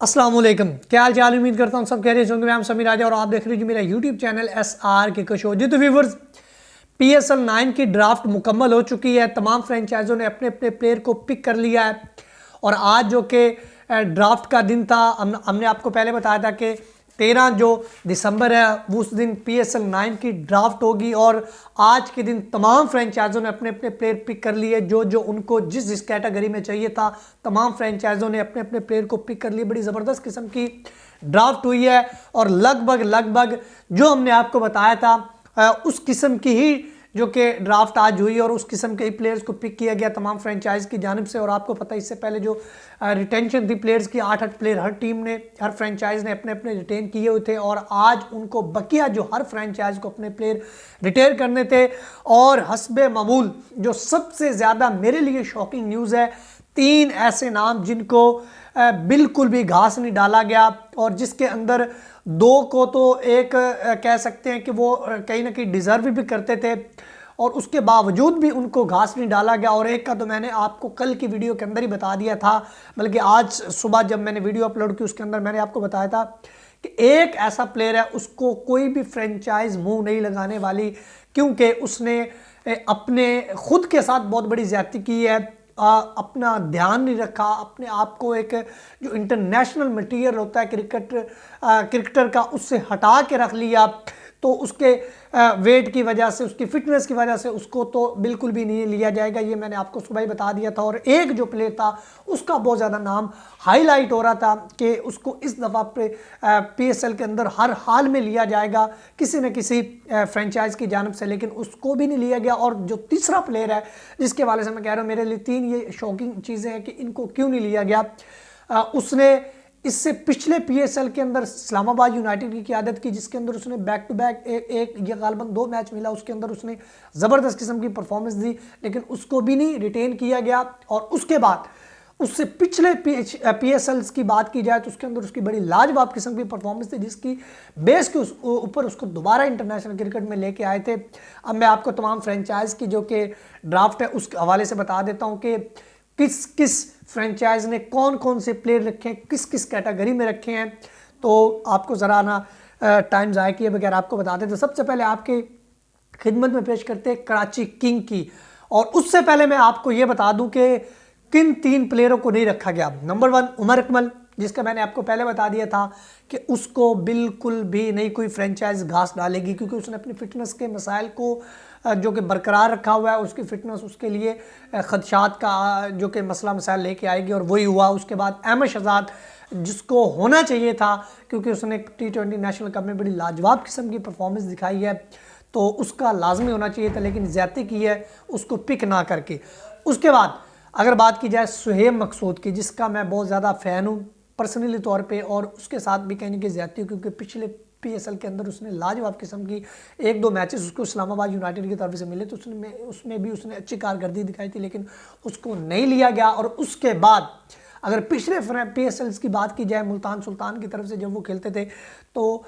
अस्सलाम वालेकुम, क्या हाल चाल। उम्मीद करता हूँ सब कह रहे होंगे। मैं समीर राजा और आप देख रहे हैं मेरा यूट्यूब चैनल SR के शो। जी तो व्यूवर्स, PSL 9 की ड्राफ्ट मुकम्मल हो चुकी है। तमाम फ्रेंचाइजों ने अपने अपने प्लेयर को पिक कर लिया है और आज जो कि ड्राफ्ट का दिन था, हमने आपको पहले बताया था कि 13 जो दिसंबर है वो उस दिन PSL 9 की ड्राफ्ट होगी और आज के दिन तमाम फ्रेंचाइजों ने अपने अपने प्लेयर पिक कर लिए जो जो उनको जिस जिस कैटेगरी में चाहिए था। तमाम फ्रेंचाइजों ने अपने अपने प्लेयर को पिक कर लिए। बड़ी ज़बरदस्त किस्म की ड्राफ्ट हुई है और लगभग लगभग जो हमने आपको बताया था उस किस्म की ही जो कि ड्राफ्ट आज हुई और उस किस्म के प्लेयर्स को पिक किया गया तमाम फ्रेंचाइज की जानिब से। और आपको पता है इससे पहले जो रिटेंशन थी प्लेयर्स की, 8 प्लेयर हर टीम ने, हर फ्रेंचाइज ने अपने अपने रिटेन किए हुए थे और आज उनको बकिया जो हर फ्रेंचाइज को अपने प्लेयर रिटेन करने थे। और हस्बे मामूल जो सबसे ज़्यादा मेरे लिए शॉकिंग न्यूज़ है, 3 ऐसे नाम जिनको बिल्कुल भी घास नहीं डाला गया और जिसके अंदर 2 को तो एक कह सकते हैं कि वो कहीं ना कहीं डिज़र्व भी करते थे और उसके बावजूद भी उनको घास नहीं डाला गया। और एक का तो मैंने आपको कल की वीडियो के अंदर ही बता दिया था, बल्कि आज सुबह जब मैंने वीडियो अपलोड की उसके अंदर मैंने आपको बताया था कि एक ऐसा प्लेयर है उसको कोई भी फ्रेंचाइज मुंह नहीं लगाने वाली, क्योंकि उसने अपने खुद के साथ बहुत बड़ी ज्यादती की है, अपना ध्यान नहीं रखा, अपने आप को एक जो इंटरनेशनल मटेरियल होता है क्रिकेटर का उससे हटा के रख लिया। तो उसके वेट की वजह से, उसकी फिटनेस की वजह से उसको तो बिल्कुल भी नहीं लिया जाएगा, ये मैंने आपको सुबह ही बता दिया था। और एक जो प्लेयर था उसका बहुत ज़्यादा नाम हाईलाइट हो रहा था कि उसको इस दफ़ा PSL के अंदर हर हाल में लिया जाएगा किसी न किसी फ्रेंचाइज की जानब से, लेकिन उसको भी नहीं लिया गया। और जो तीसरा प्लेयर है जिसके वाले से मैं कह रहा हूँ, मेरे लिए 3 ये शॉकिंग चीज़ें हैं कि इनको क्यों नहीं लिया गया। उसने इससे पिछले PSL के अंदर इस्लामाबाद यूनाइटेड की क़यादत की, जिसके अंदर उसने बैक टू बैक एक या गालबन 2 मैच मिला, उसके अंदर उसने ज़बरदस्त किस्म की परफॉर्मेंस दी, लेकिन उसको भी नहीं रिटेन किया गया। और उसके बाद उससे पिछले PSLs की बात की जाए तो उसके अंदर उसकी बड़ी लाजवाब किस्म की परफॉर्मेंस थी, जिसकी बेस के ऊपर उसको दोबारा इंटरनेशनल क्रिकेट में लेके आए थे। अब मैं आपको तमाम फ्रेंचाइज की जो कि ड्राफ्ट है उस हवाले से बता देता हूँ कि किस किस फ्रेंचाइज ने कौन कौन से प्लेयर रखे हैं, किस किस कैटेगरी में रखे हैं। तो आपको ज़रा ना टाइम ज़ाया किए बगैर आपको बता दें। तो सबसे पहले आपके खिदमत में पेश करते हैं कराची किंग की। और उससे पहले मैं आपको ये बता दूं कि किन 3 प्लेयरों को नहीं रखा गया। नंबर 1 उमर अकमल, जिसका मैंने आपको पहले बता दिया था कि उसको बिल्कुल भी नहीं कोई फ्रेंचाइज घास डालेगी, क्योंकि उसने अपनी फिटनेस के मसाइल को जो कि बरकरार रखा हुआ है। उसकी फ़िटनेस उसके लिए खदशात का जो कि मसला मसाइल लेके आएगी और वही हुआ। उसके बाद अहमद शहजाद, जिसको होना चाहिए था क्योंकि उसने T20 नेशनल कप में बड़ी लाजवाब किस्म की परफॉर्मेंस दिखाई है, तो उसका लाजमी होना चाहिए था, लेकिन ज़्यादती की है उसको पिक ना करके। उसके बाद अगर बात की जाए सुहेब मकसूद की, जिसका मैं बहुत ज़्यादा फ़ैन हूँ पर्सनली तौर पे, और उसके साथ भी कहने की ज़्यादती, क्योंकि पिछले PSL के अंदर उसने लाजवाब किस्म की 1-2 मैचेस उसको इस्लामाबाद यूनाइटेड की तरफ से मिले, तो उसमें भी उसने अच्छी कारकर्दगी दिखाई थी, लेकिन उसको नहीं लिया गया। और उसके बाद अगर पिछले PSLs की बात की जाए, मुल्तान सुल्तान की तरफ से जब वो खेलते थे तो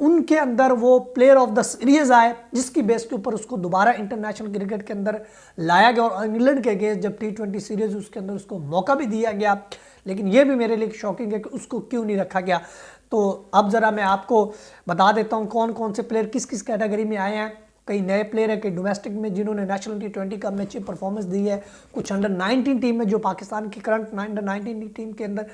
उनके अंदर वो प्लेयर ऑफ द सीरीज़ आए, जिसकी बेस के ऊपर उसको दोबारा इंटरनेशनल क्रिकेट के अंदर लाया गया और इंग्लैंड के अगेंस्ट जब T20 सीरीज़ उसके अंदर उसको मौका भी दिया गया। लेकिन ये भी मेरे लिए शॉकिंग है कि उसको क्यों नहीं रखा गया। तो अब ज़रा मैं आपको बता देता हूँ कौन कौन से प्लेयर किस किस कैटेगरी में आए हैं। कई नए प्लेयर हैं, कई डोमेस्टिक में जिन्होंने नेशनल T20 कप में अच्छी परफॉर्मेंस दी है, कुछ अंडर 19 टीम में जो पाकिस्तान की करंट अंडर 19 टीम के अंदर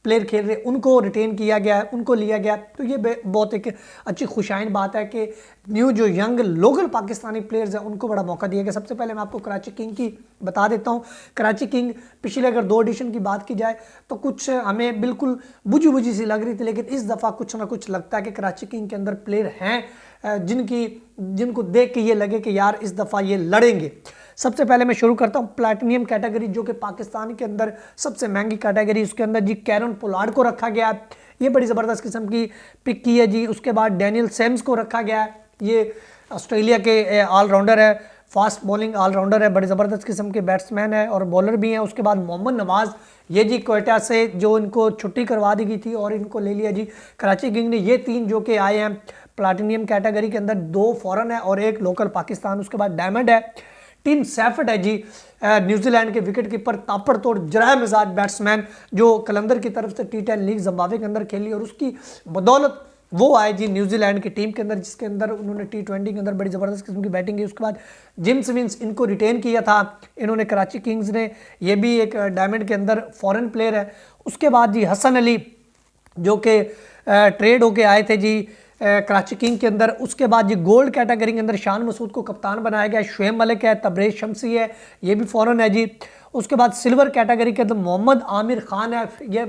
प्लेयर खेल रहे उनको रिटेन किया गया है, उनको लिया गया। तो ये बहुत एक अच्छी खुशाइन बात है कि न्यू जो यंग लोकल पाकिस्तानी प्लेयर्स हैं उनको बड़ा मौका दिया गया। सबसे पहले मैं आपको कराची किंग की बता देता हूँ। कराची किंग पिछले अगर 2 एडिशन की बात की जाए तो कुछ हमें बिल्कुल बुझी बुझी सी लग रही थी, लेकिन इस दफ़ा कुछ ना कुछ लगता है कि कराची किंग के अंदर प्लेयर हैं जिनको देख के ये लगे कि यार इस दफ़ा ये लड़ेंगे। सबसे पहले मैं शुरू करता हूँ प्लैटिनियम कैटेगरी, जो कि पाकिस्तान के अंदर सबसे महंगी कैटेगरी, उसके अंदर जी कैरन पोलार्ड को रखा गया है, ये बड़ी ज़बरदस्त किस्म की पिक की है जी। उसके बाद डैनियल सेम्स को रखा गया है, ये ऑस्ट्रेलिया के ऑलराउंडर है, फास्ट बॉलिंग ऑलराउंडर है, बड़े ज़बरदस्त किस्म के बैट्समैन है और बॉलर भी हैं। उसके बाद मोहम्मद नवाज़, ये जी कोयटा से जो इनको छुट्टी करवा दी गई थी और इनको ले लिया जी कराची किंग ने। ये 3 जो कि आए हैं प्लैटिनियम कैटेगरी के अंदर, 2 फॉरेन है और 1 लोकल पाकिस्तान। उसके बाद डायमंड है टीम सैफर्ड है जी, न्यूजीलैंड के विकेट कीपर, तापड़तोड़ जराय मिजाज बैट्समैन, जो कलंदर की तरफ से T10 लीग जिम्बाब्वे के अंदर खेली और उसकी बदौलत वो आए जी न्यूजीलैंड की टीम के अंदर, जिसके अंदर उन्होंने T20 के अंदर बड़ी ज़बरदस्त किस्म की बैटिंग की। उसके बाद जिम सिमिंस इनको रिटेन किया था इन्होंने कराची किंग्स ने, ये भी एक डायमंड के अंदर फॉरेन प्लेयर है। उसके बाद जी हसन अली जो कि ट्रेड होके आए थे जी कराची किंग के अंदर। उसके बाद जी गोल्ड कैटेगरी के अंदर शान मसूद को कप्तान बनाया गया। शुएब मलिक है, तबरेज शमसी है, ये भी फॉरेन है जी। उसके बाद सिल्वर कैटेगरी के अंदर मोहम्मद आमिर खान है, ये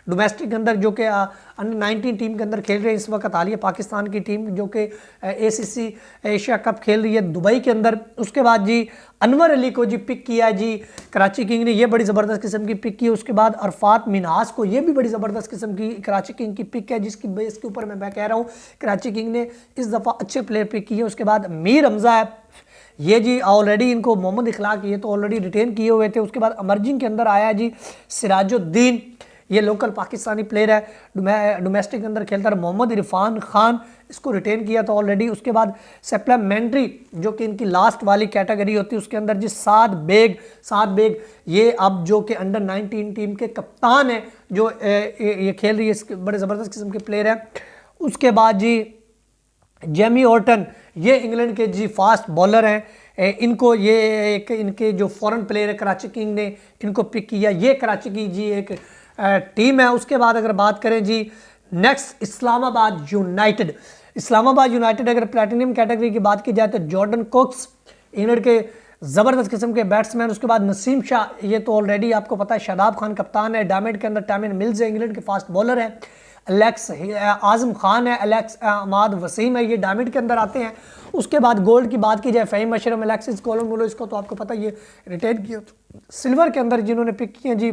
डोमेस्टिक के अंदर जो कि अंडर 19 टीम के अंदर खेल रहे हैं इस वक्त हालिया पाकिस्तान की टीम जो कि ACC एशिया कप खेल रही है दुबई के अंदर। उसके बाद जी अनवर अली को जी पिक किया है जी कराची किंग ने, ये बड़ी ज़बरदस्त किस्म की पिक की। उसके बाद अरफात मिनहास को, ये भी बड़ी ज़बरदस्त किस्म की कराची किंग की पिक है, जिसकी बेस के ऊपर मैं कह रहा हूँ कराची किंग ने इस दफ़ा अच्छे प्लेयर पिक किए। उसके बाद मीर हमजा है, ये जी ऑलरेडी इनको मोहम्मद इखलाक ये तो ऑलरेडी रिटेन किए हुए थे। उसके बाद अमर्जिंग के अंदर आया जी सिराजुद्दीन, ये लोकल पाकिस्तानी प्लेयर है, डोमेस्टिक के अंदर खेलता है। मोहम्मद इरफान खान, इसको रिटेन किया था ऑलरेडी। उसके बाद सप्लीमेंट्री जो कि इनकी लास्ट वाली कैटेगरी होती है उसके अंदर जी साद बेग ये अब जो कि अंडर 19 टीम के कप्तान है, जो ये खेल रही है, बड़े ज़बरदस्त किस्म के प्लेयर है। उसके बाद जी जेमी ऑर्टन, ये इंग्लैंड के जी फास्ट बॉलर हैं, इनको ये एक इनके जो फॉरेन प्लेयर है कराची किंग ने इनको पिक किया, ये कराची की जी एक टीम है। उसके बाद अगर बात करें जी नेक्स्ट इस्लामाबाद यूनाइटेड अगर प्लैटिनम कैटेगरी की बात की जाए तो जॉर्डन कुक्स इंग्लैंड के ज़बरदस्त किस्म के बैट्समैन। उसके बाद नसीम शाह, ये तो ऑलरेडी आपको पता है शादाब खान कप्तान है, डायमंड के अंदर टामिन मिल्स है, इंग्लैंड के फास्ट बॉलर है। एलेक्स आजम खान है, एलेक्स अहमद वसीम है, ये डायमंड के अंदर आते हैं। उसके बाद गोल्ड की बात की जाए फ़हीम अशरफ, एलेक्सिस कोलोमुलो, इसको तो आपको पता ये रिटेन किया। सिल्वर के अंदर जिन्होंने पिक किए जी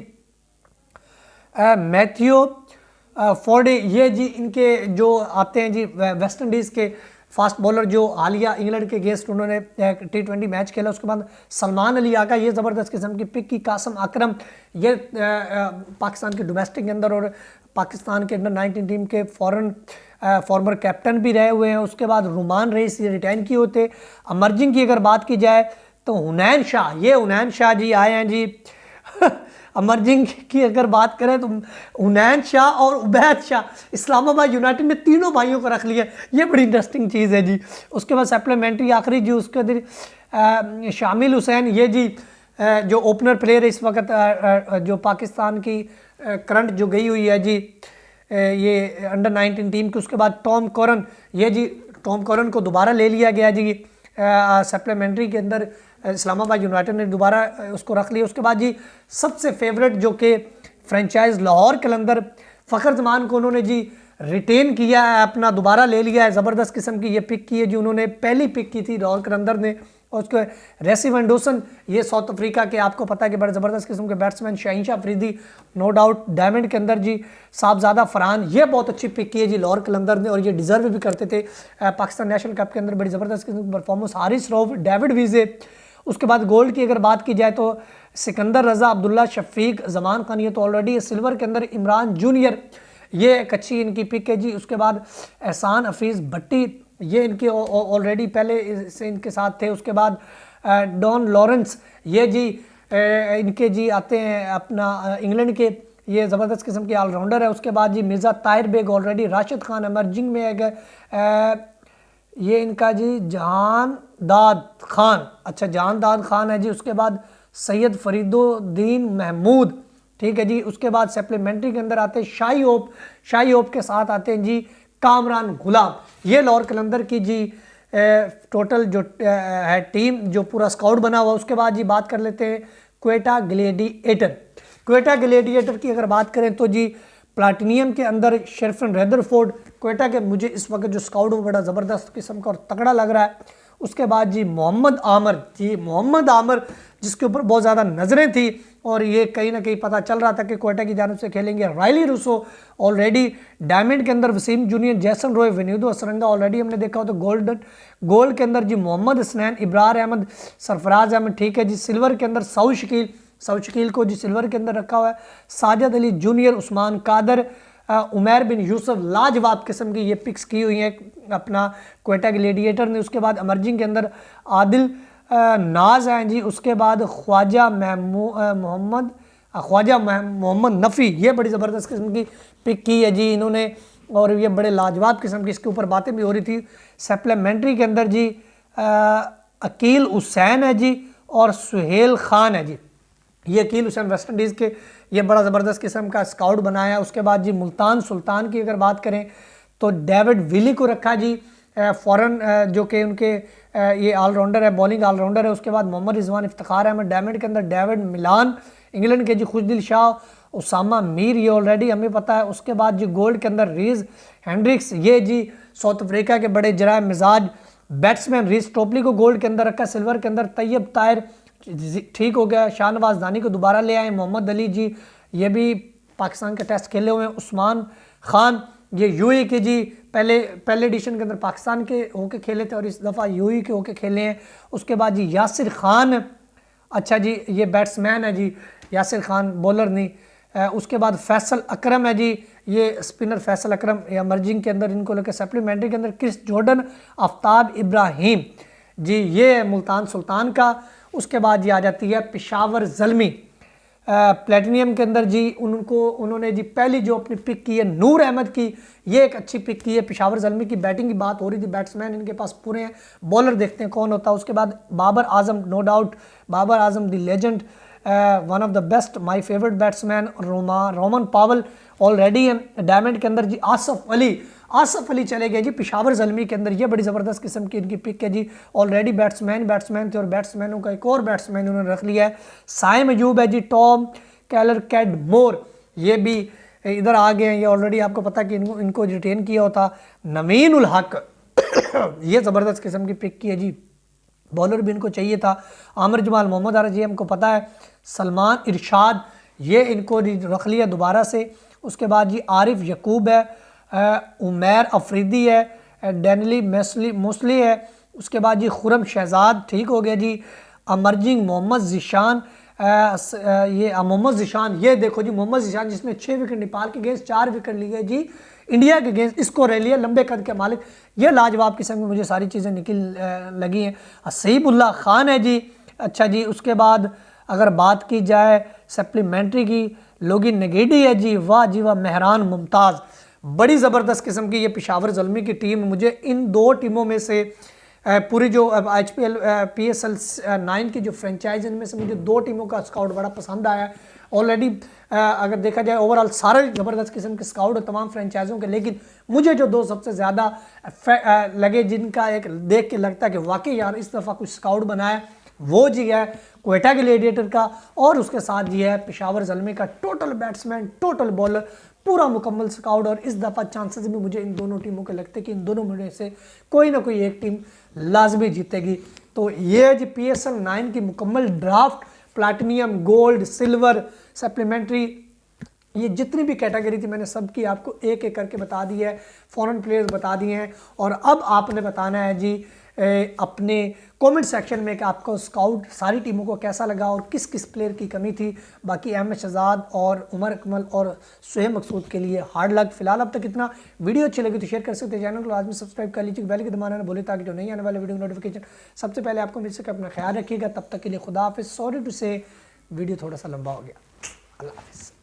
मैथ्यू फोर्डे, ये जी इनके जो आते हैं जी वेस्ट इंडीज़ के फास्ट बॉलर जो हालिया इंग्लैंड के अगेंस्ट उन्होंने T20 मैच खेला। उसके बाद सलमान अली आगा, ये ज़बरदस्त किस्म की पिक की। कासम अकरम, ये पाकिस्तान के डोमेस्टिक के अंदर और पाकिस्तान के अंडर 19 टीम के फॉर्मर कैप्टन भी रहे हुए हैं। उसके बाद रुमान रईस ये रिटाइन किए होते। अमर्जिंग की अगर बात की जाए तो हुनैन शाह, ये हुनैन शाह जी आए हैं जी अमर्जिंग की अगर बात करें तो हुनैन शाह और उबैद शाह, इस्लामाबाद यूनाइटेड ने तीनों भाइयों को रख लिया, ये बड़ी इंटरेस्टिंग चीज़ है जी। उसके बाद सप्लीमेंट्री आखिरी जी उसके अंदर शामिल हुसैन, ये जी जो ओपनर प्लेयर है इस वक्त जो पाकिस्तान की करंट जो गई हुई है जी ये अंडर 19 टीम की। उसके बाद टॉम कॉरन, ये जी टॉम कॉरन को दोबारा ले लिया गया जी सप्लीमेंट्री के अंदर, इस्लामाबाद यूनाइटेड ने दोबारा उसको रख लिया। उसके बाद जी सबसे फेवरेट जो कि फ्रेंचाइज लाहौर कलंदर, फ़खर जमान को उन्होंने जी रिटेन किया है, अपना दोबारा ले लिया है, ज़बरदस्त किस्म की ये पिक की है जी उन्होंने, पहली पिक की थी लाहौर कलंदर ने। और उसके रेसी वेंडोसन, ये साउथ अफ्रीका के आपको पता है कि बड़े ज़बरदस्त किस्म के batsman. Shaheen Shah Afridi no doubt diamond के अंदर जी, साहबजादा फरहान, ये बहुत अच्छी पिक की है जी लाहौर कलंदर ने और ये डिज़र्व भी करते थे पाकिस्तान नेशनल कप के अंदर, बड़ी ज़बरदस्त किस्म की परफॉर्मेंस। हारिस रऊफ, डेविड विजे। उसके बाद गोल्ड की अगर बात की जाए तो सिकंदर रज़ा, अब्दुल्ला शफीक, जमान खान, ये तो ऑलरेडी। सिल्वर के अंदर इमरान जूनियर, ये एक अच्छी इनकी पिक है जी। उसके बाद एहसान हफीज़ भट्टी, ये इनके ऑलरेडी पहले से इनके साथ थे। उसके बाद डॉन लॉरेंस, ये जी इनके जी आते हैं अपना इंग्लैंड के, ये ज़बरदस्त किस्म के ऑलराउंडर है। उसके बाद जी मिर्ज़ा ताहिर बेग ऑलरेडी, राशिद खान एमर्जिंग में है, ये इनका जी जहानदाद खान, अच्छा जहानदाद खान है जी। उसके बाद सैयद फरीदुद्दीन महमूद, ठीक है जी। उसके बाद सप्लीमेंट्री के अंदर आते हैं शाही होप के साथ आते हैं जी कामरान गुलाम, ये लाहौर कलंदर की जी टोटल जो है टीम जो पूरा स्काउट बना हुआ। उसके बाद जी बात कर लेते हैं क्वेटा ग्लेडिएटर की अगर बात करें तो जी प्लाटिनियम के अंदर शेरफन रेदरफोर्ड, क्वेटा के मुझे इस वक्त जो स्काउट वो बड़ा ज़बरदस्त किस्म का और तगड़ा लग रहा है। उसके बाद जी मोहम्मद आमर जिसके ऊपर बहुत ज़्यादा नज़रें थी और ये कहीं ना कहीं पता चल रहा था कि क्वेटा की जानिब से खेलेंगे। रायली रूसो ऑलरेडी डायमंड के अंदर, वसीम जूनियर, जैसन रॉय, विनीदो असरंगा ऑलरेडी हमने देखा हो। तो गोल्ड के अंदर जी मोहम्मद हसनैन, इब्रार अहमद, सरफराज अहमद, ठीक है जी। सिल्वर के अंदर सऊ शकील को जी सिल्वर के अंदर रखा हुआ है। साजिद अली जूनियर, उस्मान कादर, उमैर बिन यूसुफ, लाजवाब किस्म की ये पिक्स की हुई हैं अपना क्वेटा ग्लेडिएटर ने। उसके बाद अमर्जिंग के अंदर आदिल नाज हैं जी, उसके बाद ख्वाजा मोहम्मद नफ़ी, ये बड़ी ज़बरदस्त किस्म की पिक की है जी इन्होंने, और ये बड़े लाजवाब किस्म की इसके ऊपर बातें भी हो रही थी। सप्लीमेंट्री के अंदर जी अकील हुसैन है जी और सुहेल खान है जी। ये अकील हुसैन वेस्ट इंडीज़ के, ये बड़ा ज़बरदस्त किस्म का स्काउट बनाया। उसके बाद जी मुल्तान सुल्तान की अगर बात करें तो डेविड विली को रखा जी फ़ौरन, जो कि उनके ये ऑलराउंडर है, बॉलिंग ऑलराउंडर है। उसके बाद मोहम्मद रिजवान, इफ्तिखार अहमद डायमंड के अंदर, डेविड मिलान इंग्लैंड के जी, खुशदिल शाह, उसामा मीर, ये ऑलरेडी हमें पता है। उसके बाद जी गोल्ड के अंदर रीज हैंड्रिक्स, ये जी साउथ अफ्रीका के बड़े जराए मिजाज बैट्समैन, रीज टोपली को गोल्ड के अंदर रखा। सिल्वर के अंदर तैयब ताहिर ठीक हो गया, शाहनवाज दानी को दोबारा ले आए। मोहम्मद अली जी, ये भी पाकिस्तान के टेस्ट खेले हुए हैं। उस्मान खान, ये यूएई के जी, पहले एडिशन के अंदर पाकिस्तान के होके खेले थे और इस दफ़ा यूएई के होके खेले हैं। उसके बाद जी यासिर खान, अच्छा जी ये बैट्समैन है जी, यासिर खान बॉलर नहीं। उसके बाद फैसल अकरम है जी, ये स्पिनर फैसल अकरम, या मर्जिंग के अंदर इनको लेकर। सप्लीमेंट्री के अंदर क्रिस जॉर्डन, आफ्ताब इब्राहिम जी, ये है मुल्तान सुल्तान का। उसके बाद ये आ जाती है पेशावर ज़ल्मी, प्लेटिनियम के अंदर जी उन्होंने जी पहली जो अपनी पिक की है नूर अहमद की, ये एक अच्छी पिक की है। पेशावर ज़ल्मी की बैटिंग की बात हो रही थी, बैट्समैन इनके पास पूरे हैं। बॉलर देखते हैं कौन होता है। उसके बाद Babar Azam, no doubt Babar Azam the legend, one of the best, my favourite batsman. Rovman Powell already है डायमंड के अंदर जी। आसफ अली चले गए जी पेशावर ज़ल्मी के अंदर, ये बड़ी ज़बरदस्त किस्म की इनकी पिक है जी। ऑलरेडी बैट्समैन थे और बैट्समैनों का एक और बैट्समैन उन्होंने रख लिया है, साइम अयूब है जी। टॉम कैलर कैडमोर, ये भी इधर आ गए हैं, ये ऑलरेडी आपको पता कि इनको रिटेन किया होता। नवीन उल हक ये ज़बरदस्त किस्म की पिक की है जी, बॉलर भी इनको चाहिए था। आमिर जमाल, मोहम्मद आरज, ये हमको पता है। सलमान इरशाद, ये इनको रख लिया दोबारा से। उसके बाद जी आरिफ यकूब है, उमैर अफरीदी है, डैनली मोसली है। उसके बाद जी खुरम शहजाद ठीक हो गया जी। अमर्जिंग मोहम्मद जिशान, ये मोहम्मद जिशान, ये देखो जी मोहम्मद जिशान जिसने 6 विकेट नेपाल के अगेंस्ट 4 विकेट लिए जी इंडिया के अगेंस्ट, इसको ले लिया, लंबे कद के मालिक। ये लाजवाब किस्म में मुझे सारी चीज़ें निकल लगी हैं। हसीबुल्लाह खान है जी, अच्छा जी। उसके बाद अगर बात की जाए सप्लीमेंट्री की, लोगी नगेडी है जी, वाह जी वाह। मेहरान मुमताज़, बड़ी ज़बरदस्त किस्म की ये पेशावर ज़ल्मी की टीम। मुझे इन दो टीमों में से पूरी जो IPL PSL 9 की जो फ्रेंचाइज, इनमें से मुझे दो टीमों का स्काउट बड़ा पसंद आया। ऑलरेडी अगर देखा जाए ओवरऑल सारे ज़बरदस्त किस्म के स्काउट है तमाम फ्रेंचाइजों के, लेकिन मुझे जो दो सबसे ज़्यादा लगे, जिनका एक देख के लगता है कि वाकई यार इस दफ़ा कुछ स्काउट बनाया, वो जी है क्वेटा ग्लैडिएटर का, और उसके साथ जी है पेशावर ज़ल्मी का। टोटल बैट्समैन, टोटल बॉलर, पूरा मुकम्मल स्काउट। और इस दफ़ा चांसेस भी मुझे इन दोनों टीमों के लगते कि इन दोनों में से कोई ना कोई एक टीम लाजमी जीतेगी। तो ये जी PSL 9 की मुकम्मल draft, platinum, gold, silver, supplementary, ये जितनी भी कैटेगरी थी मैंने सबकी आपको एक एक करके बता दी है, फॉरेन प्लेयर्स बता दिए हैं। और अब आपने बताना है जी अपने कमेंट सेक्शन में कि आपको स्काउट सारी टीमों को कैसा लगा और किस किस प्लेयर की कमी थी। बाकी अहमद शहजाद और उमर अकमल और सुहेब मकसूद के लिए हार्ड लक। फिलहाल अब तक इतना। वीडियो अच्छी लगी तो शेयर कर सकते हैं, चैनल को लाजमी सब्सक्राइब कर लीजिए, बेल के दबाना ना भूलें ताकि जो नहीं आने वाले वीडियो नोटिफिकेशन सबसे पहले आपको मिल सके। अपना ख्याल रखिएगा, तब तक के लिए खुदा हाफिज़। सॉरी टू से वीडियो थोड़ा सा लंबा हो गया। अल्लाह हाफिज़।